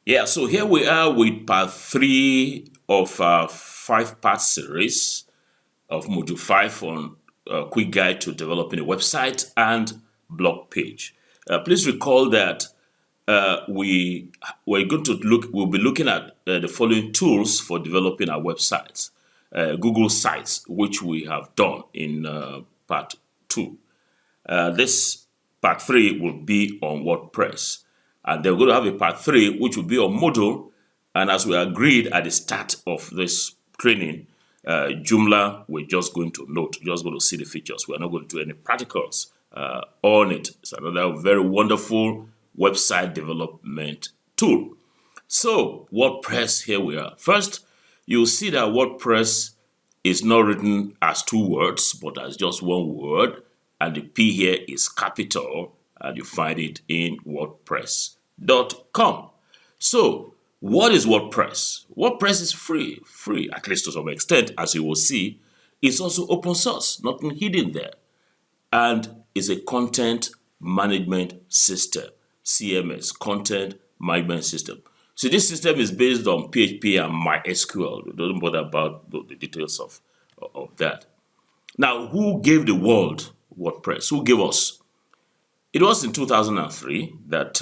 Yeah, so here we are with part three of our five-part series of Module 5 on Quick Guide to Developing a Website and Blog Page. Please recall that we'll be looking at the following tools for developing our websites. Google Sites, which we have done in part 2. This part 3 will be on WordPress. And then we're going to have a part 3, which will be on Moodle. And as we agreed at the start of this training, Joomla, we're just going to note, just going to see the features. We're not going to do any practicals on it. It's another very wonderful website development tool. So, WordPress, here we are. First, you'll see that WordPress is not written as two words, but as just one word. And the P here is capital, and you find it in WordPress.com. So, what is WordPress? WordPress is free, at least to some extent, as you will see. It's also open source, nothing hidden there. And it's a content management system, CMS, content management system. So this system is based on PHP and MySQL. Don't bother about the details of that. Now, who gave the world WordPress? Who gave us? It was in 2003 that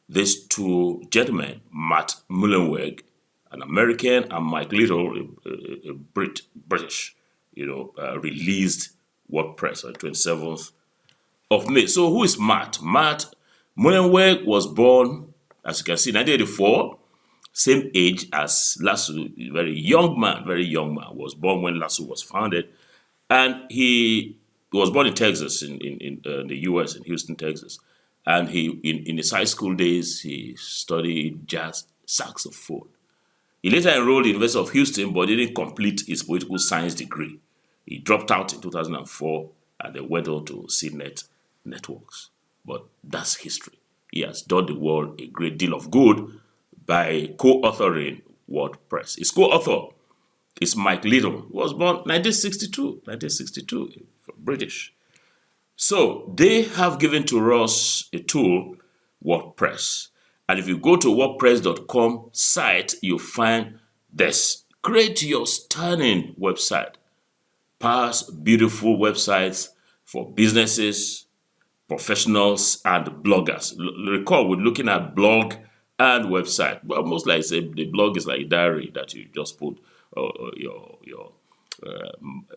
these two gentlemen, Matt Mullenweg, an American, and Mike Little, a British, released WordPress on 27th of May. So who is Matt? Matt Mullenweg was born, as you can see, 1984, same age as Lasso, very young man, was born when Lasso was founded. And he was born in Texas, in the US, in Houston, Texas. And he, in his high school days, he studied jazz saxophone. He later enrolled in the University of Houston, but didn't complete his political science degree. He dropped out in 2004 and then went on to CNET Networks. But that's history. He has done the world a great deal of good by co-authoring WordPress. His co-author is Mike Little, who was born 1962, British. So they have given to us a tool, WordPress. And if you go to WordPress.com site, you'll find this. Create your stunning website. Powers beautiful websites for businesses, professionals, and bloggers. Recall, we're looking at blog and website. Almost like say the blog is like a diary that you just put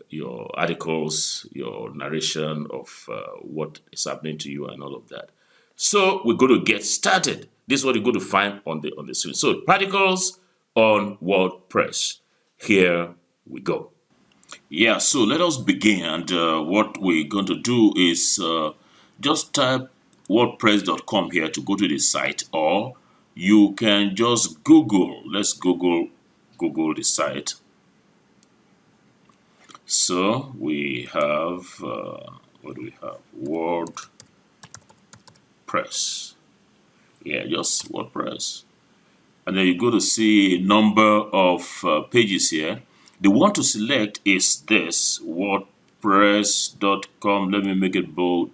your articles, your narration of what is happening to you, and all of that. So we're going to get started. This is what you're going to find on the screen. So practicals on WordPress. Here we go. Yeah, so let us begin. And what we're going to do is just type WordPress.com here to go to the site, or you can just Google. Let's Google the site. So we have, what do we have? WordPress. Yeah, just WordPress. And then you go to see a number of pages here. The one to select is this, WordPress.com. Let me make it bold.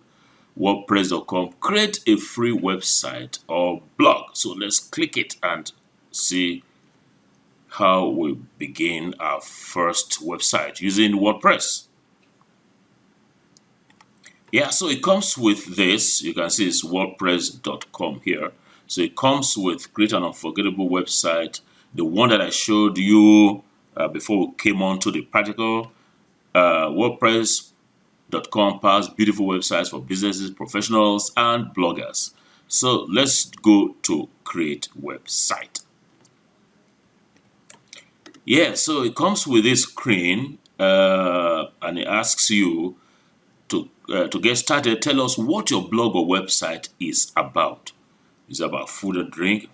WordPress.com. Create a free website or blog. So let's click it and see how we begin our first website using WordPress. Yeah, so it comes with this. You can see it's WordPress.com here. So it comes with create an unforgettable website. The one that I showed you before we came on to the practical. WordPress.com powers beautiful websites for businesses, professionals, and bloggers. So let's go to create website. Yeah, so it comes with this screen and it asks you to get started. Tell us what your blog or website is about. Is it about food or drink?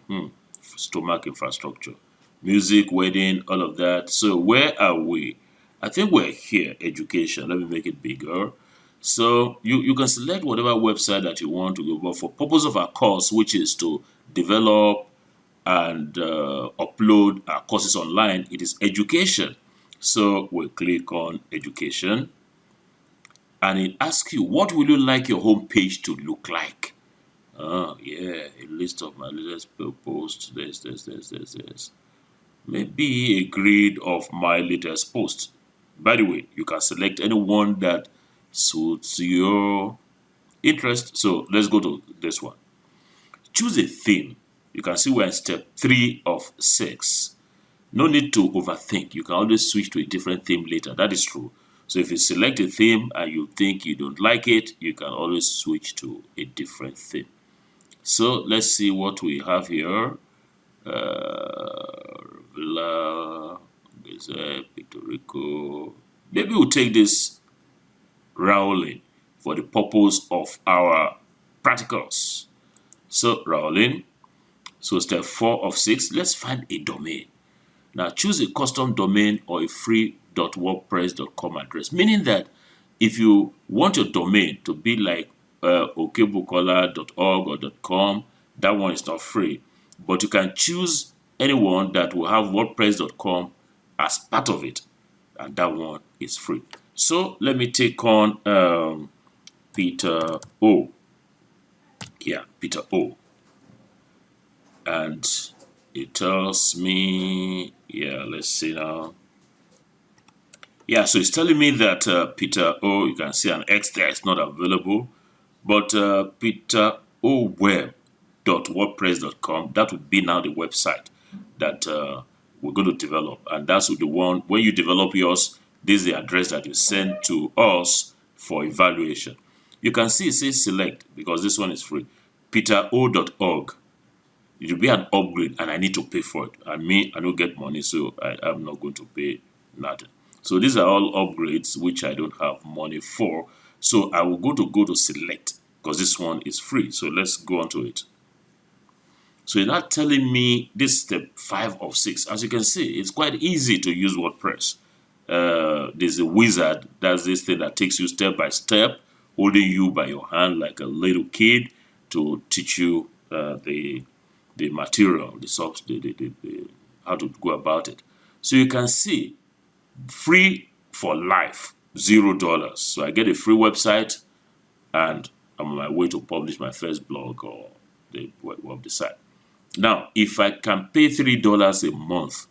Stomach infrastructure, music, wedding, all of that. So where are we? I think we're here, education. Let me make it bigger. So you can select whatever website that you want to go, but for purpose of our course, which is to develop and upload our courses online, it is education. So we'll click on education and it asks you, what will you like your home page to look like? Yeah, a list of my latest posts. This. Maybe a grid of my latest posts. By the way, you can select any one that suits your interest. So let's go to this one. Choose a theme. You can see we're in step 3 of 6. No need to overthink. You can always switch to a different theme later. That is true. So if you select a theme and you think you don't like it, you can always switch to a different theme. So let's see what we have here. Villa, Puerto Rico. Maybe we'll take this Raolin for the purpose of our practicals. So Raolin. So step 4 of 6, let's find a domain. Now choose a custom domain or a free .wordpress.com address, meaning that if you want your domain to be like okebukola.org or .com, that one is not free. But you can choose anyone that will have wordpress.com as part of it, and that one is free. So let me take on Peter O. Yeah, Peter O. And it tells me, yeah, let's see now. Yeah, so it's telling me that Peter O, you can see an X there, it's not available. But Peter O web.wordpress.com, that would be now the website that we're going to develop. And that's the one, when you develop yours, this is the address that you send to us for evaluation. You can see it says select because this one is free. PeterO.org. It will be an upgrade and I need to pay for it. And me, I don't get money, so I'm not going to pay nothing. So these are all upgrades which I don't have money for. So I will go to select because this one is free. So let's go on to it. So it's not telling me this step 5 of 6. As you can see, it's quite easy to use WordPress. There's a wizard. That's this thing that takes you step by step, holding you by your hand like a little kid to teach you the material, how to go about it. So you can see free for life, $0. So I get a free website and I'm on my way to publish my first blog or the web site. Now, if I can pay $3 a month,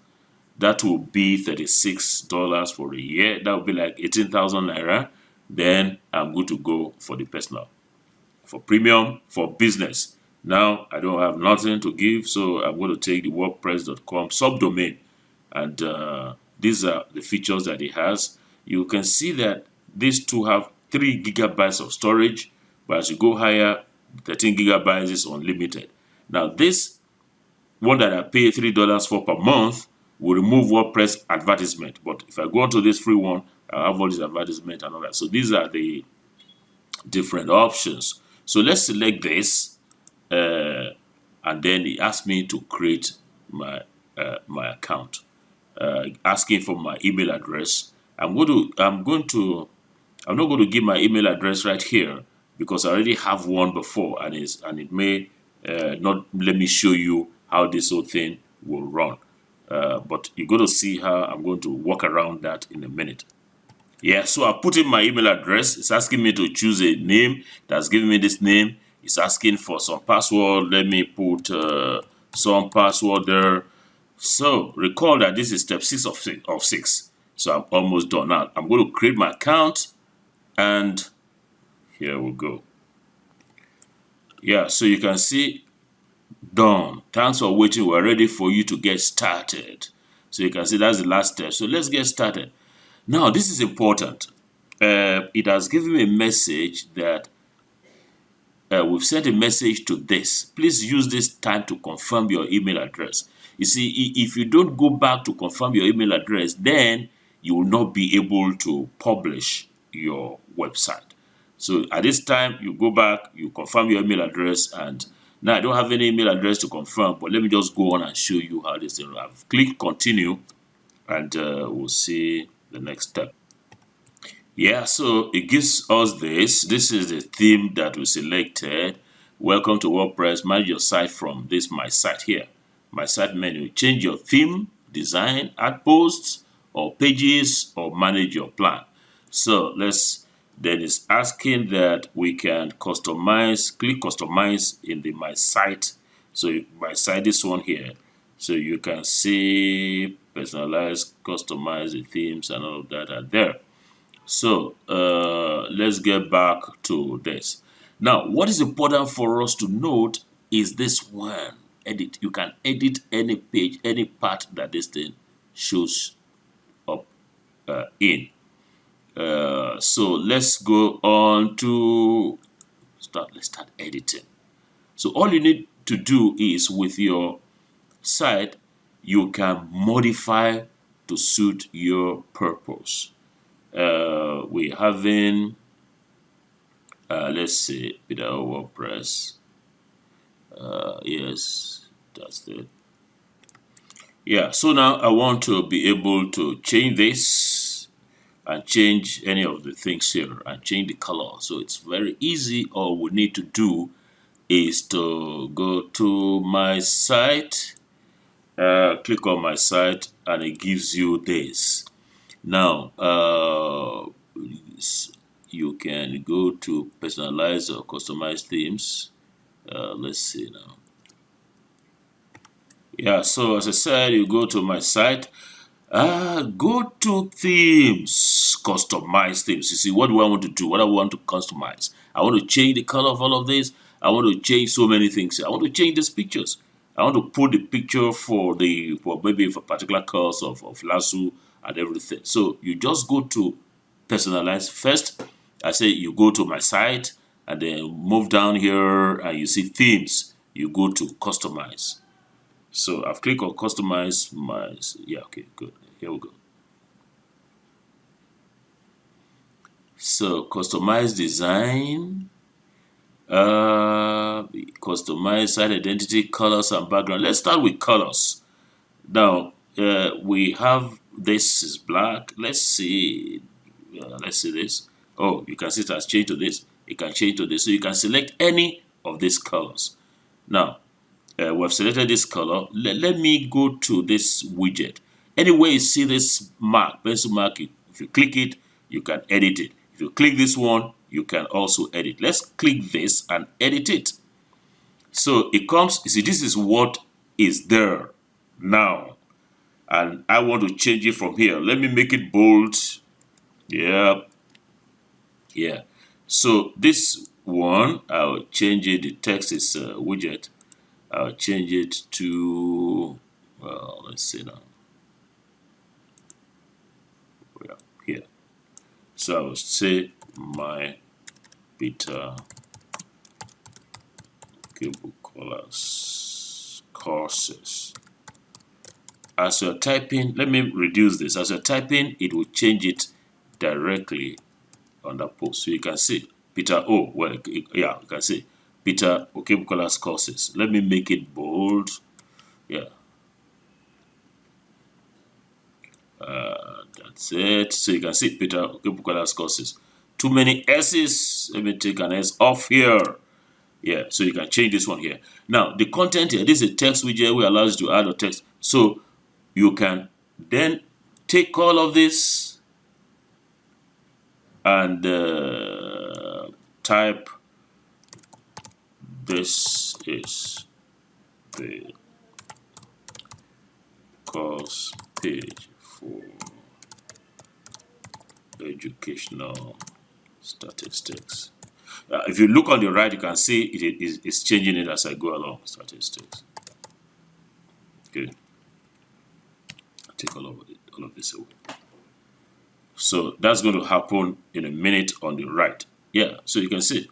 that will be $36 for a year. That would be like 18,000 naira. Then I'm good to go for the personal. For premium, for business. Now, I don't have nothing to give, so I'm going to take the WordPress.com subdomain. And these are the features that it has. You can see that these two have 3 gigabytes of storage, but as you go higher, 13 gigabytes is unlimited. Now, this one that I pay $3 for per month will remove WordPress advertisement. But if I go onto this free one, I have all these advertisements and all that. So these are the different options. So let's select this, and then it asks me to create my account, asking for my email address. I'm not going to give my email address right here because I already have one before, and it may not let me show you how this whole thing will run. But you're going to see how I'm going to walk around that in a minute. Yeah, so I put in my email address. It's asking me to choose a name. That's giving me this name. It's asking for some password. Let me put some password there. So recall that this is step 6 of 6. So I'm almost done now. I'm going to create my account, and here we go. Yeah, so you can see done. Thanks for waiting. We're ready for you to get started. So you can see that's the last step. So let's get started. Now, this is important. It has given me a message that we've sent a message to this. Please use this time to confirm your email address. You see, if you don't go back to confirm your email address, then you will not be able to publish your website. So at this time, you go back, you confirm your email address, and now I don't have any email address to confirm, but let me just go on and show you how this thing. I've clicked continue, and we'll see the next step. Yeah, so it gives us this. This is the theme that we selected. Welcome to WordPress. Manage your site from this my site here. My site menu. Change your theme, design, add posts or pages, or manage your plan. So let's Then it's asking that we can customize, click customize in the my site. So my site, this one here. So you can see personalize, customize the themes and all of that are there. So let's get back to this. Now, what is important for us to note is this one, edit. You can edit any page, any part that this thing shows up in. So let's go on to let's start editing. So all you need to do is with your site, you can modify to suit your purpose. We having let's see, with our WordPress. Yes, that's it. Yeah, so now I want to be able to change this and change any of the things here and change the color. So it's very easy. All we need to do is to go to my site, click on my site, and it gives you this. Now, you can go to personalize or customize themes. Let's see now. Yeah, so as I said, you go to my site, go to themes, customize themes. You see, what do I want to do? What do I want to customize? I want to change the color of all of this. I want to change so many things. I want to change these pictures. I want to put the picture for maybe for a particular course of lasso and everything. So you just go to personalize first. I say you go to my site and then move down here and you see themes. You go to customize. So I've clicked on customize my, yeah, okay, good. Here we go. So customize design, customize site identity, colors and background. Let's start with colors. Now we have, this is black. Let's see this. Oh, you can see it has changed to this. It can change to this. So you can select any of these colors. Now, we've selected this color. Let me go to this widget. Anyway, you see this mark, pencil mark, if you click it, you can edit it. If you click this one, you can also edit. Let's click this and edit it. So it comes, you see, this is what is there now. And I want to change it from here. Let me make it bold. Yeah. Yeah. So this one, I'll change it. The text is widget. I'll change it to, well, let's see now. Yeah, here. So I'll say my Peter Okebukola's courses. As you're typing, let me reduce this. As you're typing, it will change it directly on that post. So you can see Peter, oh, well, yeah, you can see Peter Okebukola's courses. Let me make it bold. Yeah. That's it. So you can see Peter Okebukola's courses. Too many S's. Let me take an S off here. Yeah, so you can change this one here. Now, the content here, this is a text widget which allows you to add a text. So you can then take all of this and type, this is the course page for educational statistics. If you look on the right, you can see it's changing it as I go along. Statistics. Okay. I'll take all of this away. So that's going to happen in a minute on the right. Yeah, so you can see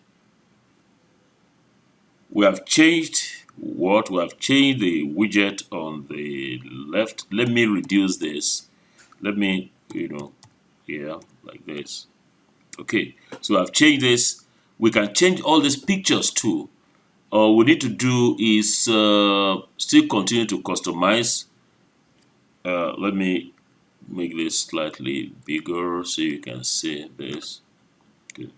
we have changed what? We have changed the widget on the left. Let me reduce this. Let me, yeah, like this. Okay, so I've changed this. We can change all these pictures too. All we need to do is still continue to customize. Let me make this slightly bigger so you can see this. Okay.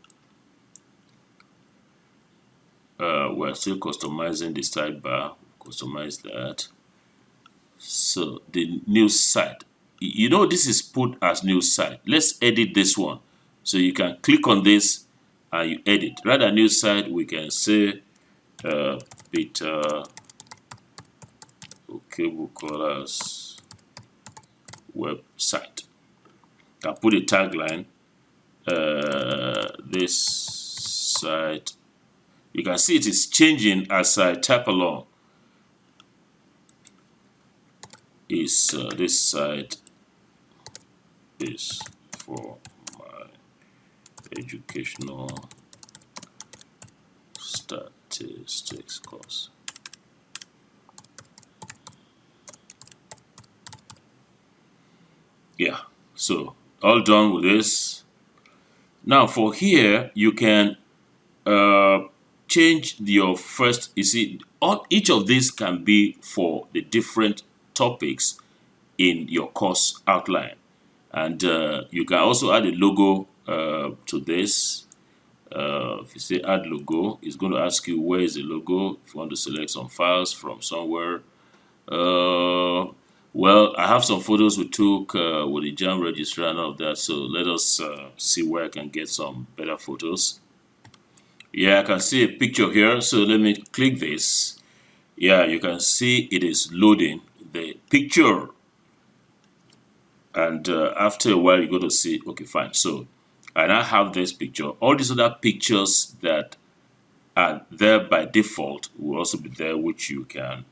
We're still customizing the sidebar. Customize that. So the new site. This is put as new site. Let's edit this one. So you can click on this and you edit. Rather than new site, we can say Peter Okebukola's website. I put a tagline. This site, you can see it is changing as I type along. Is this site is for my educational statistics course. Yeah, so all done with this. Now for here, you can change your first, you see, each of these can be for the different topics in your course outline. And you can also add a logo to this. If you say add logo, it's going to ask you where is the logo. If you want to select some files from somewhere. Well, I have some photos we took with the JAM registrar and all of that. So let us see where I can get some better photos. Yeah, I can see a picture here. So let me click this. Yeah, you can see it is loading the picture. And after a while, you're going to see, okay, fine. So I now have this picture. All these other pictures that are there by default will also be there, which you can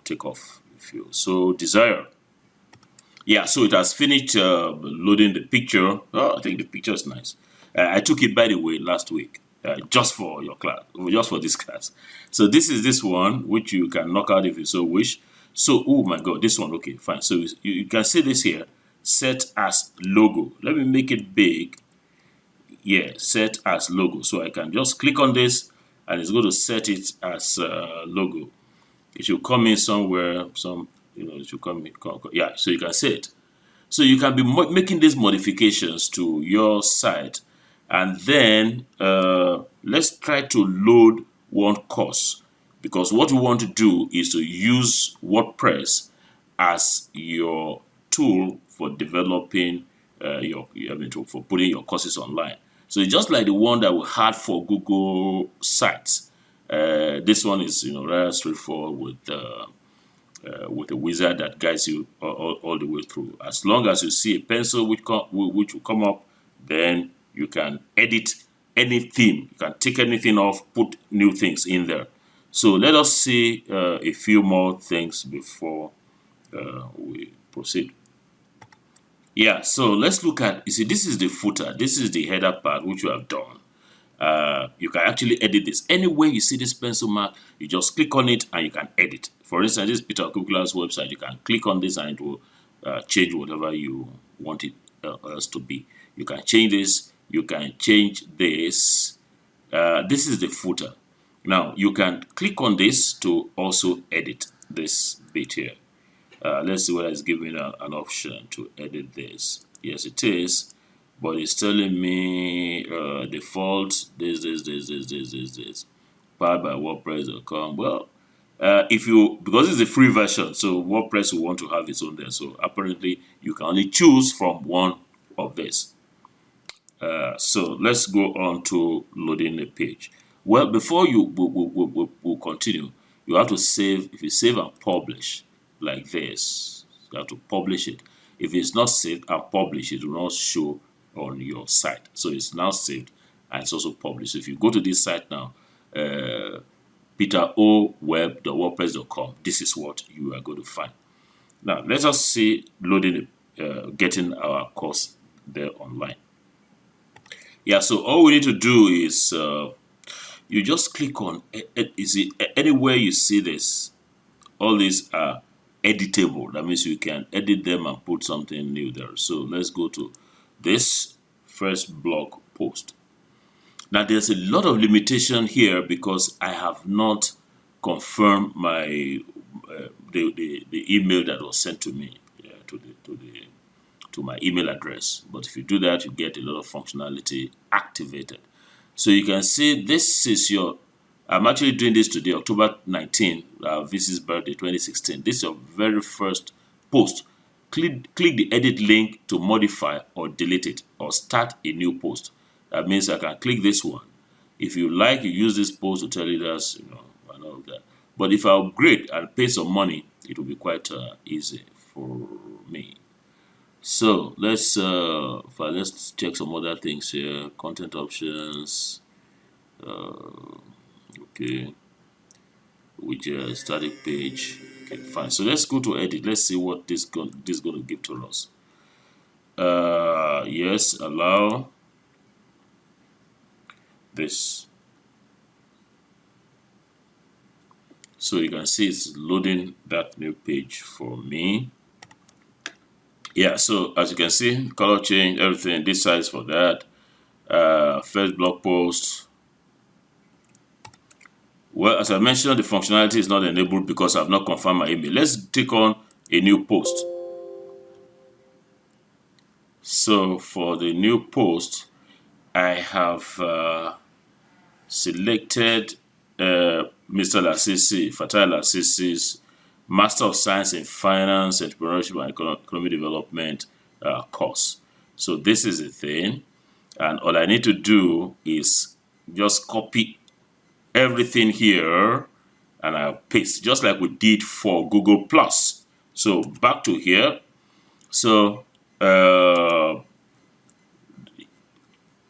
take off if you so desire. Yeah, so it has finished loading the picture. Oh, I think the picture is nice. I took it, by the way, last week, just for your class, just for this class. So this is this one, which you can knock out if you so wish. So, oh my God, this one, okay, fine. So you can see this here, set as logo. Let me make it big. Yeah, set as logo. So I can just click on this and it's going to set it as logo. It should come in somewhere, it should come in, yeah, so you can see it. So you can be making these modifications to your site, and then let's try to load one course, because what we want to do is to use WordPress as your tool for developing for putting your courses online. So it's just like the one that we had for Google Sites. This one is rather straightforward with a wizard that guides you all the way through. As long as you see a pencil which will come up, then you can edit any theme. You can take anything off, put new things in there. So let us see a few more things before we proceed. Yeah, so let's look at, you see, this is the footer. This is the header part, which you have done. You can actually edit this. Anywhere you see this pencil mark, you just click on it and you can edit. For instance, this is Peter Okebukola's website. You can click on this and it will change whatever you want it else to be. You can change this. You can change this. This is the footer. Now, you can click on this to also edit this bit here. Let's see whether it's giving an option to edit this. Yes, it is. But it's telling me default this. Powered by WordPress.com. Well, because it's a free version, so WordPress will want to have its own there. So apparently, you can only choose from one of this. So let's go on to loading the page. Well, before we'll continue, you have to save. If you save and publish like this, you have to publish it. If it's not saved and published, it will not show on your site. So it's now saved and it's also published. So if you go to this site now, peteroweb.wordpress.com, this is what you are going to find. Now let us see loading getting our course there online. Yeah, so all we need to do is you just click on anywhere you see this. All these are editable. That means you can edit them and put something new there. So let's go to this first blog post. Now there's a lot of limitation here because I have not confirmed my the email that was sent to me to my email address. But if you do that, you get a lot of functionality activated. So you can see this is I'm actually doing this today, October 19, Viz's birthday, 2016. This is your very first post. click the edit link to modify or delete it or start a new post. That means I can click this one. If you like, you use this post to tell leaders, and all of that. But if I upgrade and pay some money, it will be quite easy for me. So let's check some other things here. Content options. Okay. Widget, static page. Okay, fine. So let's go to edit. Let's see what this going to give to us. Yes, allow this. So you can see it's loading that new page for me. Yeah, so as you can see, color change, everything, this size for that. First blog post. Well, as I mentioned, the functionality is not enabled because I've not confirmed my email. Let's take on a new post. So for the new post, I have selected Mr. Lasisi, Fatai Lasisi's Master of Science in Finance, Entrepreneurship and Economic Development course. So this is the thing, and all I need to do is just copy everything here and I'll paste, just like we did for Google Plus. So back to here. So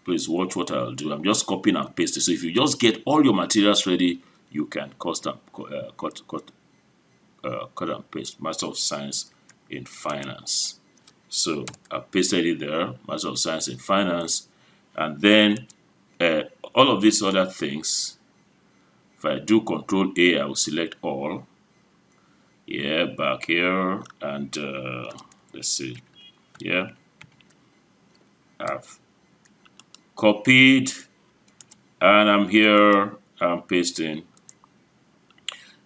please watch what I'll do. I'm just copying and pasting. So if you just get all your materials ready, you can cut and paste. Master of Science in Finance. So I pasted it there, Master of Science in Finance, and then all of these other things. If I do Control A, I will select all. Yeah, back here, and let's see. Yeah, I've copied, and I'm here. I'm pasting.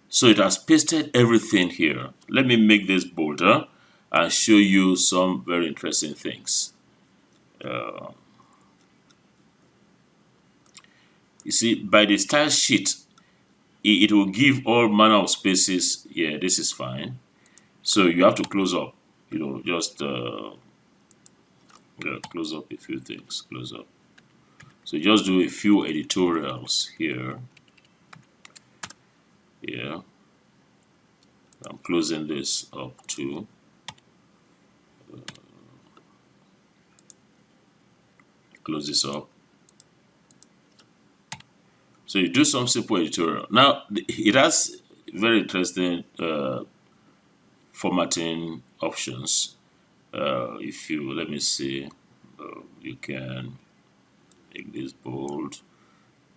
So it has pasted everything here. Let me make this bolder and show you some very interesting things. You see, by the style sheet, it will give all manner of spaces. Yeah, this is fine. So you have to close up, just close up a few things, close up. So just do a few editorials here. Yeah, I'm closing this up too. Close this up. So you do some simple editorial. Now it has very interesting formatting options. If you let me see, you can make this bold.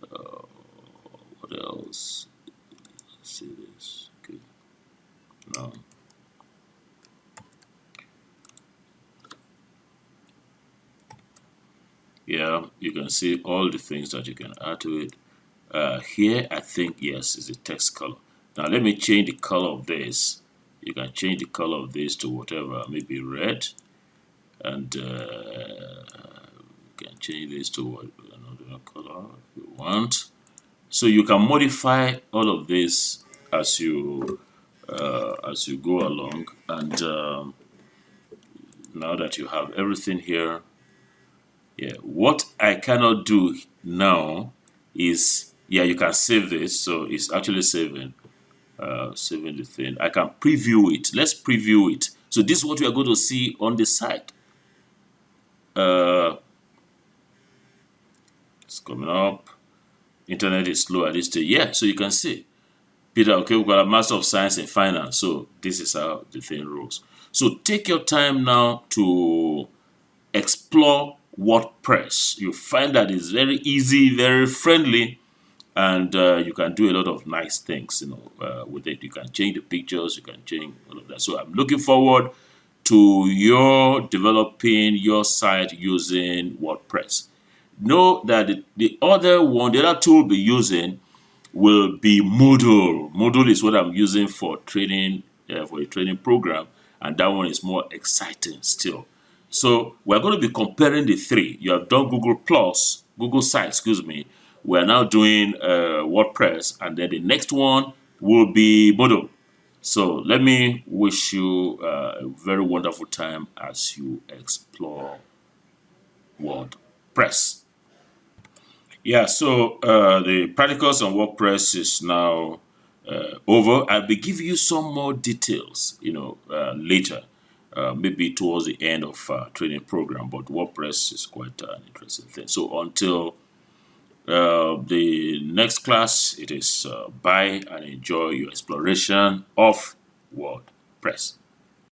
What else? Let's see this. Okay. Now. Yeah, you can see all the things that you can add to it. Here, I think, yes, is the text color. Now, let me change the color of this. You can change the color of this to whatever, maybe red. And you can change this to another color if you want. So you can modify all of this as you go along. And now that you have everything here, yeah, what I cannot do now is, yeah, you can save this. So it's actually saving the thing. I can preview it. Let's preview it. So this is what we are going to see on the site. It's coming up. Internet is slow at this stage. Yeah, so you can see Peter Okebukola, Master of Science in Finance. So this is how the thing rolls. So take your time now to explore WordPress. You find that it's very easy, very friendly, and you can do a lot of nice things, with it. You can change the pictures, you can change all of that. So I'm looking forward to your developing your site using WordPress. Know that the other tool we'll be using will be Moodle. Moodle is what I'm using for training, for a training program, and that one is more exciting still. So we're going to be comparing the three. You have done Google Site, excuse me. We're now doing WordPress, and then the next one will be Moodle. So let me wish you a very wonderful time as you explore WordPress. Yeah, so the practicals on WordPress is now over. I'll be giving you some more details, later, maybe towards the end of training program. But WordPress is quite an interesting thing. So until the next class, it is bye and enjoy your exploration of WordPress.